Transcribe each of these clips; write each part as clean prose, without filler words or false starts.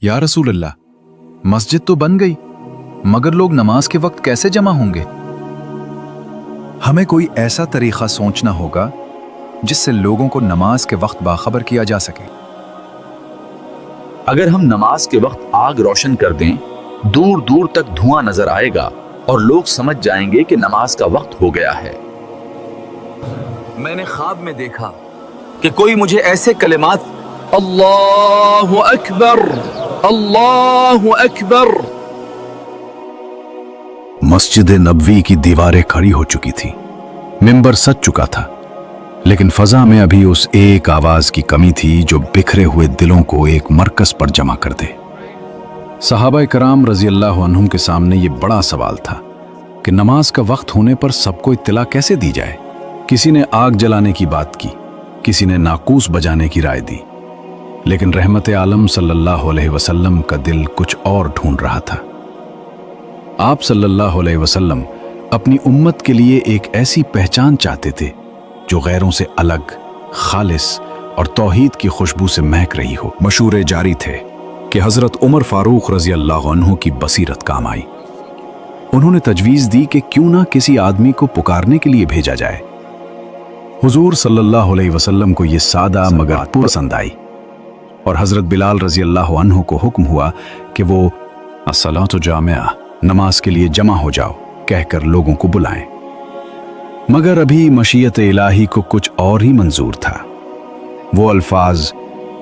या रसूल अल्लाह, मस्जिद तो बन गई, मगर लोग नमाज के वक्त कैसे जमा होंगे? हमें कोई ऐसा तरीका सोचना होगा जिससे लोगों को नमाज के वक्त बाखबर किया जा सके। अगर हम नमाज के वक्त आग रोशन कर दें, दूर दूर तक धुआं नजर आएगा और लोग समझ जाएंगे कि नमाज का वक्त हो गया है। मैंने ख्वाब में देखा कि कोई मुझे ऐसे कलिमात अल्लाहु अकबर, अल्लाहु अकबर। मस्जिद नबवी की दीवारें खड़ी हो चुकी थी, मिंबर सज चुका था, लेकिन फजा में अभी उस एक आवाज की कमी थी जो बिखरे हुए दिलों को एक मरकज पर जमा कर दे। सहाबा कराम रजी अल्लाह अन्हुम के सामने ये बड़ा सवाल था कि नमाज का वक्त होने पर सबको इत्तला कैसे दी जाए। किसी ने आग जलाने की बात की, किसी ने नाकूस बजाने की राय दी, लेकिन रहमत आलम सल्लल्लाहु अलैहि वसल्लम का दिल कुछ और ढूंढ रहा था। आप सल्लल्लाहु अलैहि वसल्लम अपनी उम्मत के लिए एक ऐसी पहचान चाहते थे जो गैरों से अलग, खालिस और तौहीद की खुशबू से महक रही हो। मशूरे जारी थे कि हजरत उमर फारूक रजी अल्लाह अन्हु की बसीरत काम आई। उन्होंने तजवीज दी कि क्यों ना किसी आदमी को पुकारने के लिए भेजा जाए। हुजूर सल्लल्लाहु अलैहि वसल्लम को यह सादा मगर पसंद आई और हजरत बिलाल रजी अल्लाह अन्हु को हुक्म हुआ कि वो अस्सलातु जामिआ, नमाज के लिए जमा हो जाओ, कहकर लोगों को बुलाएं। मगर अभी मशीयत इलाही को कुछ और ही मंजूर था। वो अल्फाज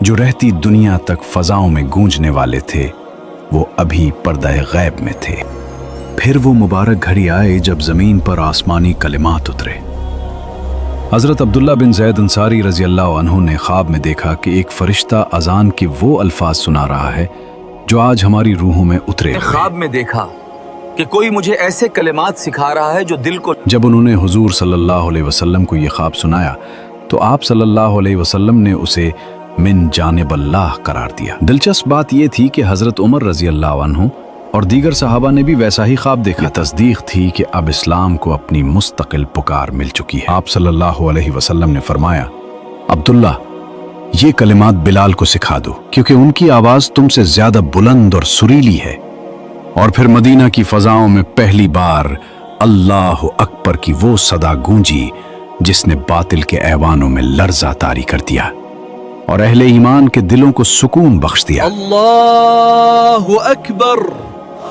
जो रहती दुनिया तक फजाओं में गूंजने वाले थे, वो अभी पर्दा गैब में थे। फिर वो मुबारक घड़ी आए जब जमीन पर आसमानी कलिमात उतरे। हजरत अब्दुल्ला बिन जैद अंसारी रजी अल्लाह अन्हु ने ख्वाब में देखा कि एक फरिश्ता अजान के वो अल्फाज सुना रहा है जो आज हमारी रूहों में उतरे। ख्वाब में देखा कि कोई मुझे ऐसे कलिमात सिखा रहा है जो दिल को। जब उन्होंने हुजूर सल्लल्लाहु अलैहि वसल्लम को ये ख्वाब सुनाया तो आप सल्लल्लाहु अलैहि वसल्लम ने उसे मिन जानिब अल्लाह करार दिया। दिलचस्प बात यह थी कि हजरत उमर रजी अल्लाह अन्हु और दीगर सहाबा ने भी वैसा ही ख्वाब देखा। तस्दीक थी कि अब इस्लाम को अपनी मुस्तकिल पुकार मिल चुकी है। आप सल्लल्लाहु अलैहि वसल्लम ने फरमाया, अब्दुल्ला, ये कलिमात बिलाल को सिखा दो, क्योंकि उनकी आवाज तुमसे ज्यादा बुलंद और सुरीली है। और फिर मदीना की फजाओं में पहली बार अल्लाह अकबर की वो सदा गूंजी जिसने बातिल के ऐवानों में लर्जा तारी कर दिया और अहले ईमान के दिलों को सुकून बख्श दिया। अल्लाहु अकबर,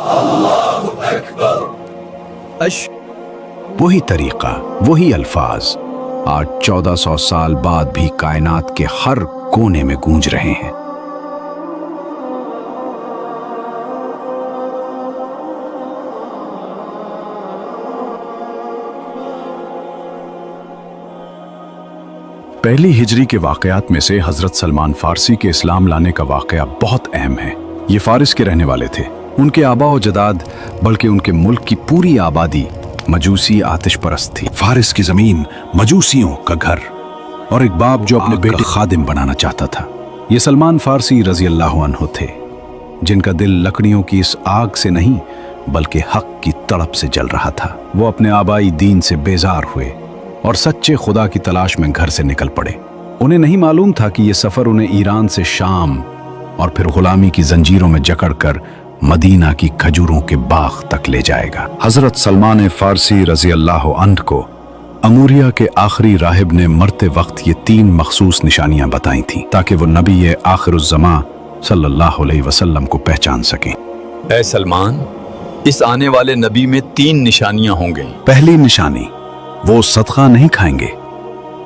अल्लाहु अकबर। वही तरीका, वही अल्फाज आज 1400 साल बाद भी कायनात के हर कोने में गूंज रहे हैं। पहली हिजरी के वाकयात में से हजरत सलमान फारसी के इस्लाम लाने का वाकया बहुत अहम है। ये फारिस के रहने वाले थे। उनके आबा और जदाद बल्कि उनके मुल्क की पूरी आबादी मजूसी आतिश परस्त थी। फारिस की जमीन मजूसियों का घर और एक बाप जो अपने बेटे खादिम बनाना चाहता था। ये सलमान फारसी रजी अल्लाह अन्हु थे, जिनका दिल लकड़ियों की इस आग से नहीं बल्कि हक की तड़प से जल रहा था। वो अपने आबाई दीन से बेजार हुए और सच्चे खुदा की तलाश में घर से निकल पड़े। उन्हें नहीं मालूम था कि यह सफर उन्हें ईरान से शाम और फिर गुलामी की जंजीरों में जकड़कर मदीना की खजूरों के बाग तक ले जाएगा। हजरत सलमान फारसी रजी अल्लाह अन्हु को अमूरिया के आखिरी राहिब ने मरते वक्त ये 3 मखसूस निशानियां बताई थीं ताकि वो नबी आखिरुज़्ज़मा सल्लल्लाहु अलैहि वसल्लम को पहचान सकें। ऐ सलमान, इस आने वाले नबी में 3 निशानियां होंगी। पहली निशानी, वो सदका नहीं खाएंगे,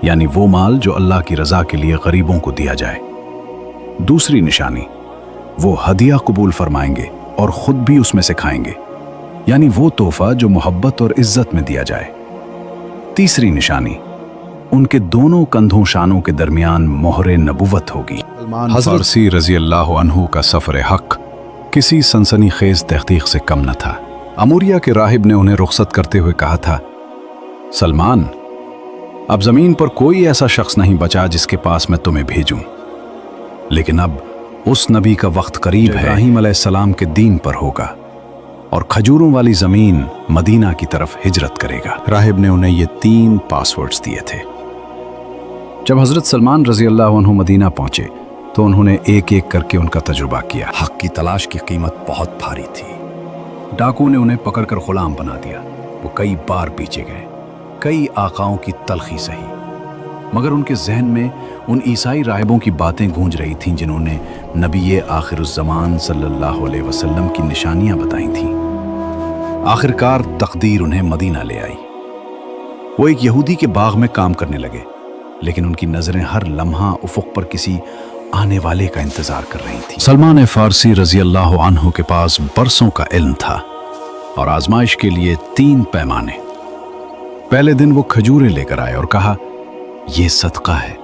यानी वो माल जो अल्लाह की रजा के लिए गरीबों को दिया जाए। दूसरी निशानी, वो हदिया कबूल फरमाएंगे और खुद भी उसमें से खाएंगे, यानी वो तोहफा जो मोहब्बत और इज्जत में दिया जाए। तीसरी निशानी, उनके दोनों कंधों शानों के दरमियान मोहरे नबुवत होगी। हजरत फारसी रजी अल्लाह अन्हु का सफर हक किसी सनसनीखेज तहकीक से कम न था। अमूरिया के राहिब ने उन्हें रुखसत करते हुए कहा था, सलमान, अब जमीन पर कोई ऐसा शख्स नहीं बचा जिसके पास मैं तुम्हें भेजूं, लेकिन अब उस नबी का वक्त करीब है इब्राहीम अलैहिस्सलाम के दीन पर होगा और खजूरों वाली जमीन मदीना की तरफ हिजरत करेगा। राहिब ने उन्हें ये 3 पासवर्ड्स दिए थे। जब हजरत सलमान रजी अल्लाह अन्हु मदीना पहुंचे तो उन्होंने एक एक करके उनका तजुर्बा किया। हक की तलाश की कीमत बहुत भारी थी। डाकू ने उन्हें पकड़कर गुलाम बना दिया। वो कई बार पीछे गए, कई आकाओं की तलखी सही, मगर उनके जहन में उन ईसाई राहिबों की बातें गूंज रही थीं जिन्होंने नबी आखिरुज़्ज़मान सल्लल्लाहु अलैहि वसल्लम की निशानियां बताई थीं। आखिरकार तकदीर उन्हें मदीना ले आई। वो एक यहूदी के बाग में काम करने लगे, लेकिन उनकी नजरें हर लम्हा उफुक पर किसी आने वाले का इंतजार कर रही थी। सलमान फारसी रजी अल्लाह अन्हु के पास बरसों का इल्म था और आजमाइश के लिए 3 पैमाने। पहले दिन वो खजूरें लेकर आए और कहा, ये सदका है।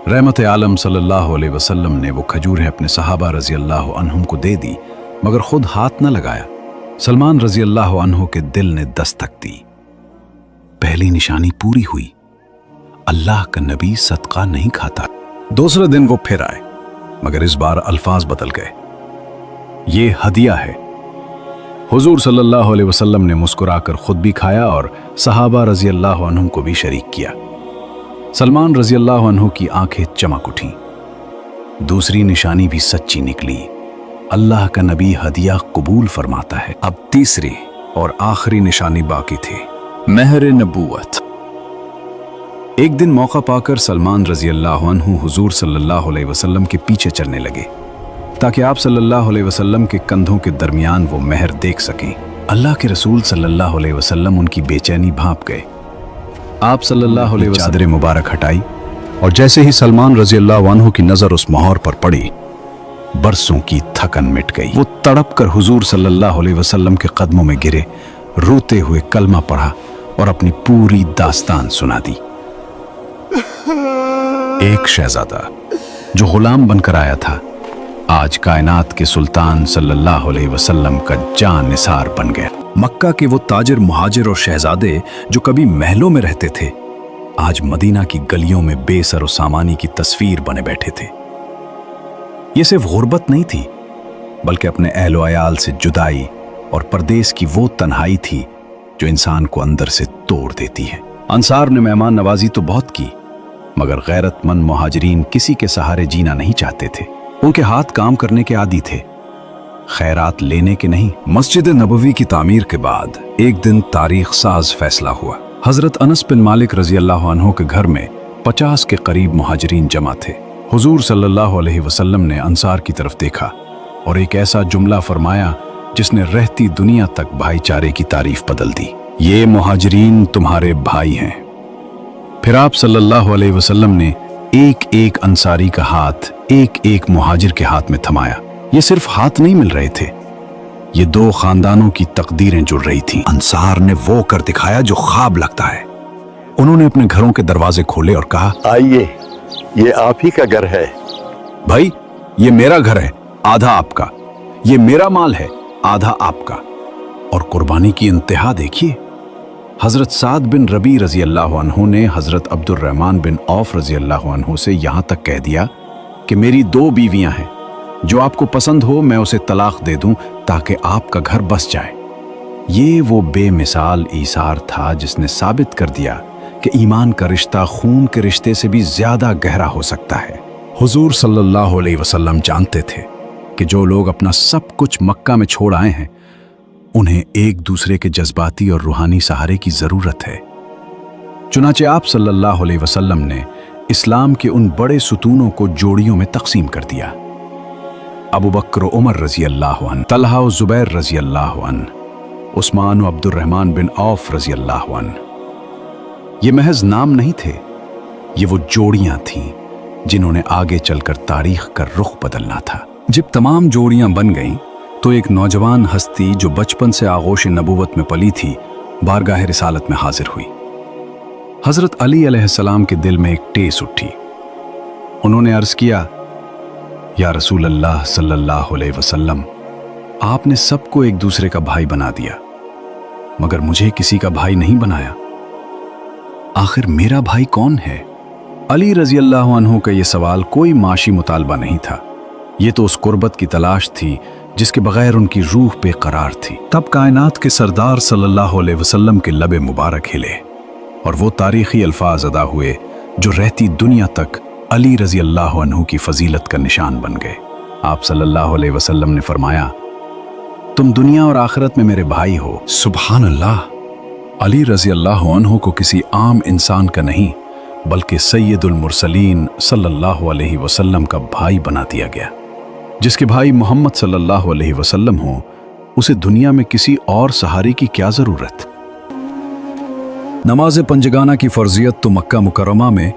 रहमत आलम सल्लल्लाहु अलैहि वसल्लम ने वो खजूरें अपने सहाबा रजी अल्लाह अन्हुम को दे दी, मगर खुद हाथ न लगाया। सलमान रजी अल्लाह अन्हु के दिल ने दस्तक दी। पहली निशानी पूरी हुई। अल्लाह का नबी सदका नहीं खाता। दूसरे दिन वो फिर आए, मगर इस बार अल्फाज बदल गए। ये हदिया है। हुजूर सल्लल्लाहु अलैहि वसल्लम ने मुस्कुराकर खुद भी खाया और सहाबा रजी अल्लाह अन्हुम को भी शरीक किया। सलमान रजी अल्लाह अन्हु की आंखें चमक उठीं। दूसरी निशानी भी सच्ची निकली। अल्लाह का नबी हदिया कबूल फरमाता है। अब तीसरी और आखिरी निशानी बाकी थी, महर नबूवत। एक दिन मौका पाकर सलमान रजी अल्लाह अन्हु हुजूर सल्लल्लाहु अलैहि वसल्लम के पीछे चलने लगे, ताकि आप सल्लल्लाहु अलैहि वसल्लम के कंधों के दरमियान वो महर देख सकें। अल्लाह के रसूल सल्लल्लाहु अलैहि वसल्लम उनकी बेचैनी भांप गए। आप सल्लल्लाहु अलैहि वसल्लम चादर मुबारक हटाई और जैसे ही सलमान रजी अल्लाह अन्हु की नजर उस मोहर पर पड़ी, बरसों की थकन मिट गई। वो तड़प कर हुजूर सल्लल्लाहु अलैहि वसल्लम के कदमों में गिरे, रोते हुए कलमा पढ़ा और अपनी पूरी दास्तान सुना दी। एक शहजादा जो गुलाम बनकर आया था, आज कायनात के सुल्तान सल्लल्लाहु अलैहि वसल्लम का जान निसार बन गया। मक्का के वो ताजिर, मुहाजिर और शहजादे जो कभी महलों में रहते थे, आज मदीना की गलियों में बेसर सामानी की तस्वीर बने बैठे थे। ये सिर्फ गुर्बत नहीं थी, बल्कि अपने अहलो अयाल से जुदाई और परदेस की वो तन्हाई थी जो इंसान को अंदर से तोड़ देती है। अंसार ने मेहमान नवाजी तो बहुत की, मगर गैरतमंद मुहाजिरीन किसी के सहारे जीना नहीं चाहते थे। उनके हाथ काम करने के आदी थे, खैरात लेने के नहीं। मस्जिद नबवी की तामीर के बाद एक दिन तारीख साज फैसला हुआ। हजरत अनस बिन मालिक रजी अल्लाह अन्हु के घर में 50 के करीब मुहाजिरीन जमा थे। हुजूर सल्लल्लाहु अलैहि वसल्लम ने अंसार की तरफ देखा और एक ऐसा जुमला फरमाया जिसने रहती दुनिया तक भाईचारे की तारीफ बदल दी। ये मुहाजिरीन तुम्हारे भाई हैं। फिर आप सल्लल्लाहु अलैहि वसल्लम ने एक एक अंसारी का हाथ एक एक मुहाजिर के हाथ में थमाया। ये सिर्फ हाथ नहीं मिल रहे थे, ये 2 खानदानों की तकदीरें जुड़ रही थीं। अंसार ने वो कर दिखाया जो ख्वाब लगता है। उन्होंने अपने घरों के दरवाजे खोले और कहा, आइए, ये आप ही का घर है। भाई, ये मेरा घर है, आधा आपका। ये मेरा माल है, आधा आपका। और कुर्बानी की इंतहा देखिए। हजरत साद बिन रबी रजी अल्लाह अन्हु ने हजरत अब्दुर्रहमान बिन औफ रजी अल्लाह अन्हु से यहां तक कह दिया कि मेरी 2 बीवियां हैं, जो आपको पसंद हो मैं उसे तलाक दे दूं ताकि आपका घर बस जाए। ये वो बेमिसाल ईसार था जिसने साबित कर दिया कि ईमान का रिश्ता खून के रिश्ते से भी ज्यादा गहरा हो सकता है। हुजूर सल्लल्लाहु अलैहि वसल्लम जानते थे कि जो लोग अपना सब कुछ मक्का में छोड़ आए हैं, उन्हें एक दूसरे के जज्बाती और रूहानी सहारे की जरूरत है। चुनाचे आप सल्लल्लाहु अलैहि वसल्लम ने इस्लाम के उन बड़े सुतूनों को जोड़ियों में तकसीम कर दिया। अबू बकर उमर रजी अल्लाह अन्हु, तलहा और जुबैर रजी अल्लाह अन्हु, उस्मान और अब्दुर्रहमान बिन औफ रजी अल्लाह अन्हु। ये महज नाम नहीं थे, ये वो जोड़ियां थीं जिन्होंने आगे चलकर तारीख का रुख बदलना था। जब तमाम जोड़ियां बन गईं, तो एक नौजवान हस्ती जो बचपन से आगोश नबूवत में पली थी, बारगाह रिसालत में हाजिर हुई। हजरत अली अलैहिस्सलाम के दिल में एक टेस उठी। उन्होंने अर्ज किया, या रसूल अल्लाह सल्लल्लाहु अलैहि वसल्लम, आपने सबको एक दूसरे का भाई बना दिया, मगर मुझे किसी का भाई नहीं बनाया। आखिर मेरा भाई कौन है? अली रजी अल्लाह अन्हु का यह सवाल कोई माशी मुतालबा नहीं था, ये तो उस कुर्बत की तलाश थी जिसके बगैर उनकी रूह बेकरार थी। तब कायनात के सरदार सल्लल्लाहु अलैहि वसल्लम के लबे मुबारक हिले और वो तारीखी अल्फाज अदा हुए जो रहती दुनिया तक अली रजी अल्लाह अन्हु की फजीलत का निशान बन गए। आप सल्लल्लाहु अलैहि वसल्लम ने फरमाया, तुम दुनिया और आखिरत में मेरे भाई हो। सुभान अल्लाह। अली रजी अल्लाह अन्हु को किसी आम इंसान का नहीं बल्कि सैयदुल मुरसलीन सल्लल्लाहु अलैहि वसल्लम का भाई बना दिया गया। जिसके भाई मोहम्मद सल्लल्लाहु अलैहि वसल्लम हो, उसे दुनिया में किसी और सहारे की क्या जरूरत। नमाज पंजगाना की फर्जियत तो मक्का मुकर्रमा में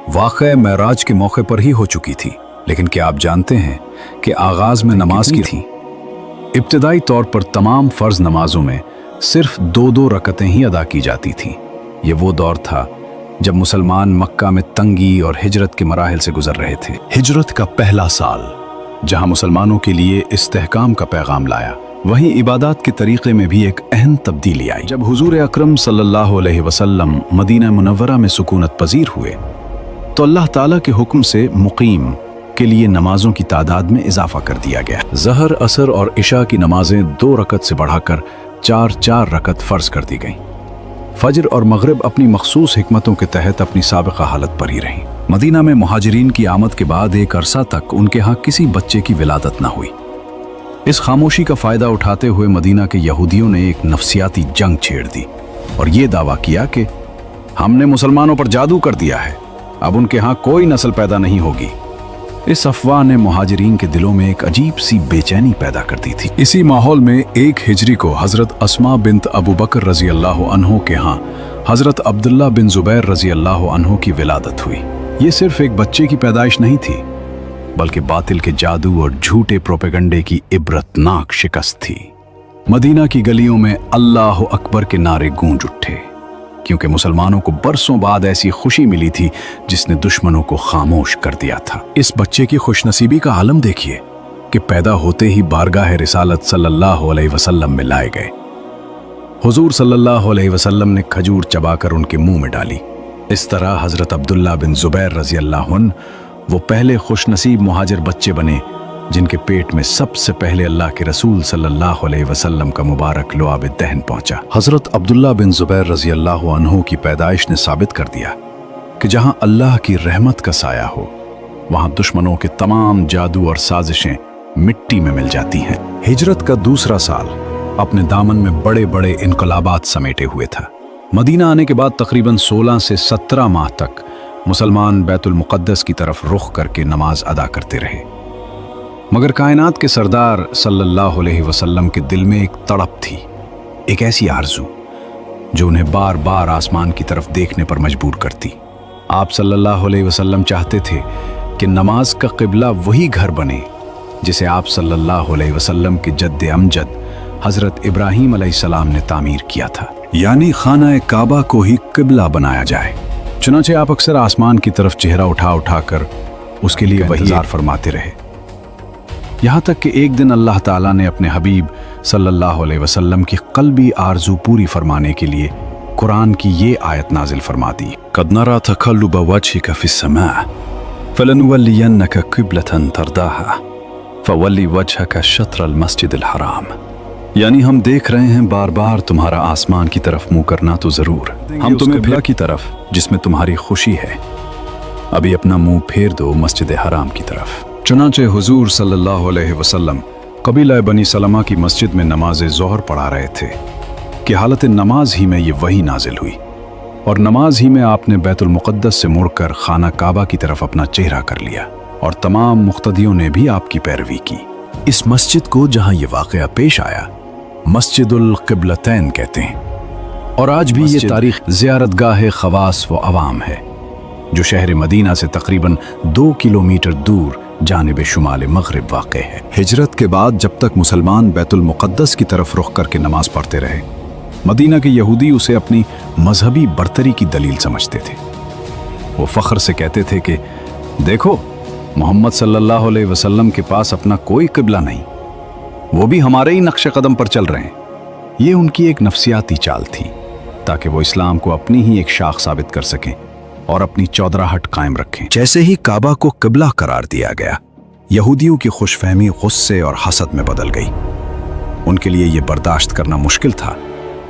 वाक़या महराज के मौके पर ही हो चुकी थी, लेकिन क्या आप जानते हैं कि आगाज में नमाज की थी? इब्तिदाई तौर पर तमाम फ़र्ज नमाजों में सिर्फ 2-2 रकतें ही अदा की जाती थीं। ये वो दौर था जब मुसलमान मक्का में तंगी और हिजरत के मराहिल से गुजर रहे थे। हिजरत का पहला साल जहां मुसलमानों के लिए इस्तेहकाम का पैगाम लाया, वहीं इबादत के तरीक़े में भी एक अहम तब्दीली आई। जब हुजूर अकरम सल्लल्लाहु अलैहि वसल्लम मदीना मुनव्वरा में सुकूनत पजीर हुए तो अल्लाह ताला के हुक्म से मुकीम के लिए नमाजों की तादाद में इजाफा कर दिया गया। ज़हर, असर और इशा की नमाजें 2 रकत से बढ़ाकर 4-4 रकत फ़र्ज कर दी गईं। फजर और मगरिब अपनी मखसूस हिकमतों के तहत अपनी साबिक़ा हालत पर ही रहीं। मदीना में मुहाजिरीन की आमद के बाद एक अरसा तक उनके यहाँ किसी बच्चे की विलादत न हुई। इस खामोशी का फ़ायदा उठाते हुए मदीना के यहूदियों ने एक नफसियाती जंग छेड़ दी और ये दावा किया कि हमने मुसलमानों पर जादू कर दिया है, अब उनके यहाँ कोई नस्ल पैदा नहीं होगी। इस अफवाह ने मुहाजिरीन के दिलों में एक अजीब सी बेचैनी पैदा कर दी थी। इसी माहौल में 1 हिजरी को हज़रत अस्मा बिन्त अबू बकर रज़ी अल्लाह अन्हु के यहाँ हज़रत अब्दुल्ला बिन ज़ुबैर रज़ी अल्लाह अन्हु की विलादत हुई। ये सिर्फ एक बच्चे की पैदाइश नहीं थी, बल्कि बातिल के जादू और झूठे प्रोपेगंडे की इबरतनाक शिकस्त थी। मदीना की गलियों में अल्लाह अकबर के नारे गूंज उठे, क्योंकि मुसलमानों को बरसों बाद ऐसी खुशी मिली थी जिसने दुश्मनों को खामोश कर दिया था। इस बच्चे की खुशनसीबी का आलम देखिए कि पैदा होते ही बारगाह रिसालत सल्लल्लाहु अलैहि वसल्लम में लाए गए। हुजूर सल्लल्लाहु अलैहि वसल्लम ने खजूर चबाकर उनके मुंह में डाली। इस तरह हज़रत अब्दुल्ला बिन ज़ुबैर रज़ी अल्लाह अन्हु वो पहले खुशनसीब मुहाजिर बच्चे बने जिनके पेट में सबसे पहले अल्लाह के रसूल सल्लल्लाहु अलैहि वसल्लम का मुबारक लुआब दहन पहुंचा। हज़रत अब्दुल्ला बिन ज़ुबैर रज़ी अल्लाह अन्हु की पैदाइश ने साबित कर दिया कि जहां अल्लाह की रहमत का साया हो, वहां दुश्मनों के तमाम जादू और साजिशें मिट्टी में मिल जाती हैं। हिजरत का दूसरा साल अपने दामन में बड़े बड़े इनकलाबात समेटे हुए था। मदीना आने के बाद तकरीबन 16 से 17 माह तक मुसलमान बैतुल मुक़द्दस की तरफ रुख करके नमाज अदा करते रहे, मगर कायनात के सरदार सल्लल्लाहु अलैहि वसल्लम के दिल में एक तड़प थी, एक ऐसी आरज़ू जो उन्हें बार बार आसमान की तरफ देखने पर मजबूर करती। आप सल्लल्लाहु अलैहि वसल्लम चाहते थे कि नमाज का क़िबला वही घर बने जिसे आप सल्लल्लाहु अलैहि वसल्लम के जद्द अमजद हज़रत इब्राहीम अलैहिस्सलाम ने तामीर किया था, यानी खाना काबा को ही क़िबला बनाया जाए। चुनांचे आप अक्सर आसमान की तरफ चेहरा उठा कर उसके लिए वही इंतज़ार फरमाते रहे, यहाँ तक कि एक दिन अल्लाह ताला ने अपने हबीब सल्लल्लाहु अलैहि वसल्लम की क़ल्बी आरज़ू पूरी फरमाने के लिए कुरान की ये आयत नाजिल फरमा दी। क़द नरा तक़ल्लुब वजहिका फ़िस्समा फ़लनुवल्लियन्नका क़िबलतन तर्दाहा फ़वल्लि वजहका शत्रल मस्जिदिल हराम, यानी हम देख रहे हैं बार बार तुम्हारा आसमान की तरफ मुँह करना, तो ज़रूर हम तुम्हें क़िबला की तरफ जिसमें तुम्हारी खुशी है, अभी अपना मुँह फेर दो मस्जिद हराम की तरफ। चुनांचे हुजूर सल्लल्लाहु अलैहि वसल्लम कबीला बनी सलमा की मस्जिद में नमाज ज़ोहर पढ़ा रहे थे कि हालत नमाज ही में ये वही नाजिल हुई, और नमाज ही में आपने बैतुल मुक़द्दस से मुड़कर खाना काबा की तरफ अपना चेहरा कर लिया, और तमाम मुक़्तदियों ने भी आपकी पैरवी की। इस मस्जिद को जहाँ ये वाक़या पेश आया मस्जिदुल क़िबलतैन कहते हैं, और आज भी ये तारीख़ ज़ियारतगाह ख़वास व अवाम है जो शहर मदीना से तकरीबन 2 किलोमीटर दूर जानिब शुमाल मग़रिब वाक़े है। हिजरत के बाद जब तक मुसलमान बैतुल मुक़द्दस की तरफ रुख करके नमाज पढ़ते रहे, मदीना के यहूदी उसे अपनी मजहबी बरतरी की दलील समझते थे। वो फ़ख्र से कहते थे कि देखो, मोहम्मद सल्लल्लाहु अलैहि वसल्लम के पास अपना कोई क़िबला नहीं, वो भी हमारे ही नक्शे कदम पर चल रहे हैं। ये उनकी एक नफसियाती चाल थी ताकि वो इस्लाम को अपनी ही एक शाख साबित कर सकें और अपनी चौधराहट कायम रखें। जैसे ही काबा को क़िबला करार दिया गया, यहूदियों की खुशफहमी गुस्से और हसद में बदल गई। उनके लिए ये बर्दाश्त करना मुश्किल था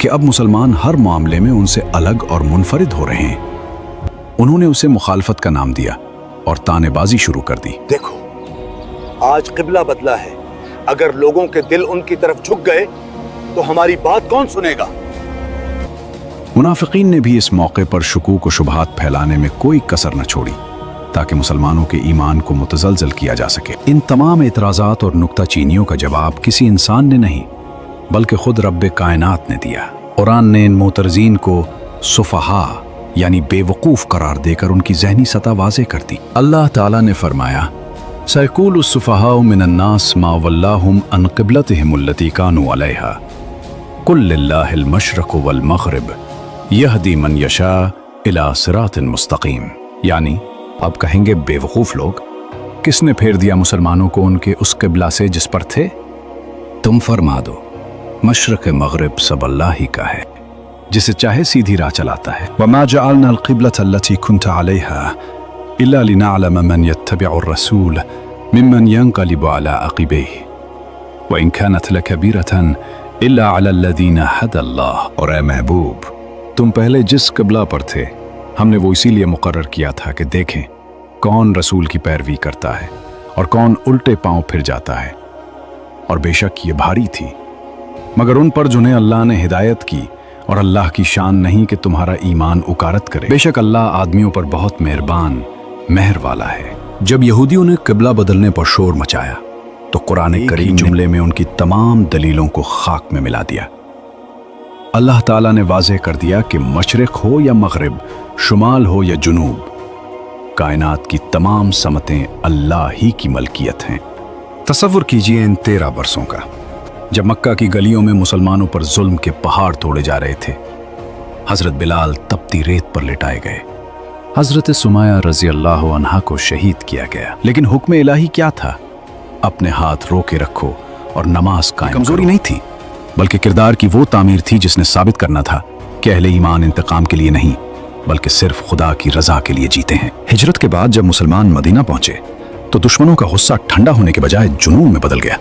कि अब मुसलमान हर मामले में उनसे अलग और मुनफरिद हो रहे हैं। उन्होंने उसे मुखालफत का नाम दिया और तानेबाजी शुरू कर दी। देखो, आज किबला बदला है। अगर लोगों के दिल उनकी तरफ झुक गए तो हमारी बात कौन सुनेगा? मुनाफिकीन ने भी इस मौके पर शुकूक व शुबहात फैलाने में कोई कसर न छोड़ी ताकि मुसलमानों के ईमान को मुतज़लज़ल किया जा सके। इन तमाम एतराज़ात और नुक्ताचीनियों का जवाब किसी इंसान ने नहीं बल्कि खुद रब्बे कायनात ने दिया। कुरान ने इन मोतरजीन को सुफहा यानी बेवकूफ़ करार देकर उनकी ज़हनी सतह वाज़े कर दी। अल्लाह ताला ने फरमाया, सयक़ूलु सुफ़हाउ मिनन्नास मा वल्लाहुम अन क़िबलतिहिम अल्लती कानू अलैहा कुल लिल्लाहिल मशरिक़ु वल मग़रिब यहदी मन यशा इला सिरातिन मुस्तक़ीम। यानी अब कहेंगे बेवकूफ़ लोग, किसने फेर दिया मुसलमानों को उनके उस क़िबला से जिस पर थे? तुम फरमा दो, मशरिक़ मग़रिब सब अल्लाह ही का है, जिसे चाहे सीधी राह चलाता है। वमा जअलना अल-क़िबलत अल्लती कुन्ता अलैहा इल्ला लिनअलम मन यत्तबिउ अर्रसूल मिम्मन यन्क़लिबु अला अक़िबैहि व इन कानत लकबीरतन इल्ला अला अल्लज़ीना हदल्लाह। और ए महबूब, तुम पहले जिस क़िबला पर थे हमने वो इसीलिए मुकर्रर किया था कि देखें कौन रसूल की पैरवी करता है और कौन उल्टे पांव फिर जाता है। और बेशक ये भारी थी, मगर उन पर जिन्हें अल्लाह ने हिदायत की, और अल्लाह की शान नहीं कि तुम्हारा ईमान उकारत करे। बेशक अल्लाह आदमियों पर बहुत मेहरबान मेहर वाला है। जब यहूदियों ने क़िबला बदलने पर शोर मचाया तो कुरान करीम जुमले में उनकी तमाम दलीलों को खाक में मिला दिया। अल्लाह ताला ने वाज़ेह कर दिया कि मशरिक़ हो या मग़रिब, शुमाल हो या जुनूब, कायनात की तमाम समतें अल्लाह ही की मलकियत हैं। तसव्वुर कीजिए इन 13 बरसों का, जब मक्का की गलियों में मुसलमानों पर जुल्म के पहाड़ तोड़े जा रहे थे। हज़रत बिलाल तपती रेत पर लिटाए गए, हज़रत सुमाया रज़ी अल्लाह अन्हा को शहीद किया गया। लेकिन हुक्म इलाही क्या था? अपने हाथ रोके रखो और नमाज कायम। कमजोरी नहीं थी बल्कि किरदार की वो तामीर थी जिसने साबित करना था कि अहले ईमान इंतकाम के लिए नहीं बल्कि सिर्फ खुदा की रजा के लिए जीते हैं। हिजरत के बाद जब मुसलमान मदीना पहुंचे तो दुश्मनों का गुस्सा ठंडा होने के बजाय जुनून में बदल गया।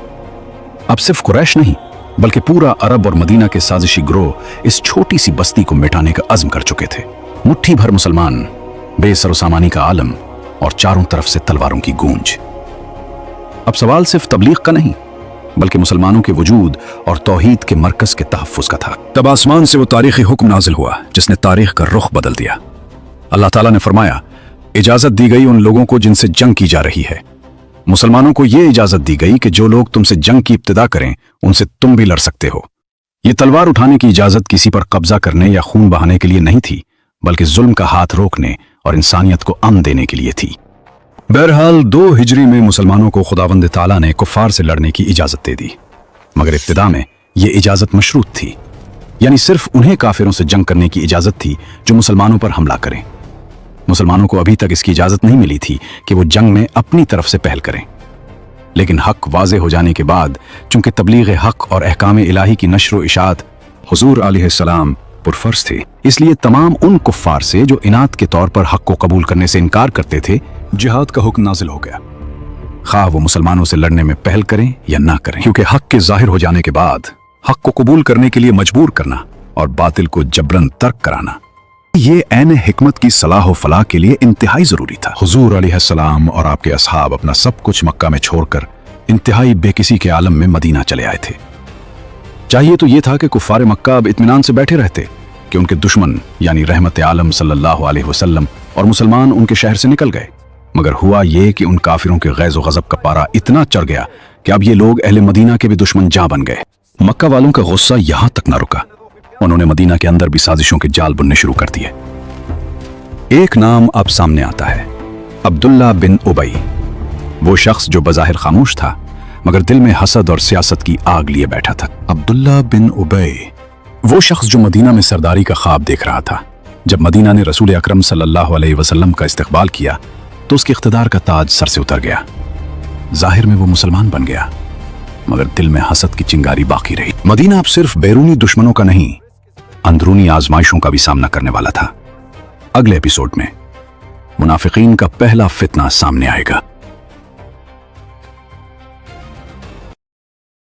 अब सिर्फ कुरैश नहीं बल्कि पूरा अरब और मदीना के साजिशी गिरोह इस छोटी सी बस्ती को मिटाने का अज़्म कर चुके थे। मुट्ठी भर मुसलमान, बेसर सामानी का आलम और चारों तरफ से तलवारों की गूंज। अब सवाल सिर्फ तबलीग का नहीं बल्कि मुसलमानों के वजूद और तौहीद के मरकज के तहफ़्फ़ुज़ का था। तब आसमान से वो तारीख़ी हुक्म नाजिल हुआ जिसने तारीख़ का रुख बदल दिया। अल्लाह ताला ने फरमाया, इजाज़त दी गई उन लोगों को जिनसे जंग की जा रही है। मुसलमानों को ये इजाज़त दी गई कि जो लोग तुमसे जंग की इब्तिदा करें उनसे तुम भी लड़ सकते हो। ये तलवार उठाने की इजाज़त किसी पर कब्जा करने या खून बहाने के लिए नहीं थी बल्कि जुल्म का हाथ रोकने और इंसानियत को अमन देने के लिए थी। बहरहाल 2 हिजरी में मुसलमानों को खुदावंद ताला ने कुफ़ार से लड़ने की इजाज़त दे दी, मगर इब्तिदा में ये इजाज़त मशरूत थी, यानी सिर्फ उन्हें काफिरों से जंग करने की इजाज़त थी जो मुसलमानों पर हमला करें। मुसलमानों को अभी तक इसकी इजाज़त नहीं मिली थी कि वो जंग में अपनी तरफ से पहल करें। लेकिन हक वाज़े हो जाने के बाद चूंकि तबलीग हक और अहकाम इलाही की नश्र व इशाअत हुजूर अलैहिस्सलाम पुरफर्ज थे, इसलिए तमाम उन कुफ़ार से जो इनात के तौर पर हक को कबूल करने से इनकार करते थे जिहाद का हुक्म नाजिल हो गया, खा वो मुसलमानों से लड़ने में पहल करें या ना करें, क्योंकि हक के जाहिर हो जाने के बाद हक को कबूल करने के लिए मजबूर करना और बातिल को जबरन तर्क कराना ये ऐन हिकमत की सलाह व फलाह के लिए इंतहाई जरूरी था। हुजूर अलैहिस्सलाम और आपके असहाब अपना सब कुछ मक्का में छोड़कर इंतहाई बेकिसी के आलम में मदीना चले आए थे। चाहिए तो ये था कि कुफ़ार मक्का अब इत्मीनान से बैठे रहते कि उनके दुश्मन यानी रहमत आलम सल्लल्लाहु अलैहि वसल्लम और मुसलमान उनके शहर से निकल गए, मगर हुआ ये कि उन काफिरों के गैज़ व गज़ब का पारा इतना चढ़ गया कि अब ये लोग अहले मदीना के भी दुश्मन जा बन गए। मक्का वालों का गुस्सा यहां तक न रुका, उन्होंने मदीना के अंदर भी साजिशों के जाल बुनने शुरू कर दिए। एक नाम अब सामने आता है, अब्दुल्ला बिन उबई, वो शख्स जो बज़ाहिर खामोश था मगर दिल में हसद और सियासत की आग लिए बैठा था। अब्दुल्ला बिन उबई वो शख्स जो मदीना में सरदारी का ख्वाब देख रहा था। जब मदीना ने रसूल अकरम सल्लल्लाहु अलैहि वसल्लम का इस्तकबाल किया तो उसके इख्तिदार का ताज सर से उतर गया। जाहिर में वो मुसलमान बन गया मगर दिल में हसद की चिंगारी बाकी रही। मदीना अब सिर्फ बैरूनी दुश्मनों का नहीं, अंदरूनी आजमाइशों का भी सामना करने वाला था। अगले एपिसोड में मुनाफिकीन का पहला फितना सामने आएगा।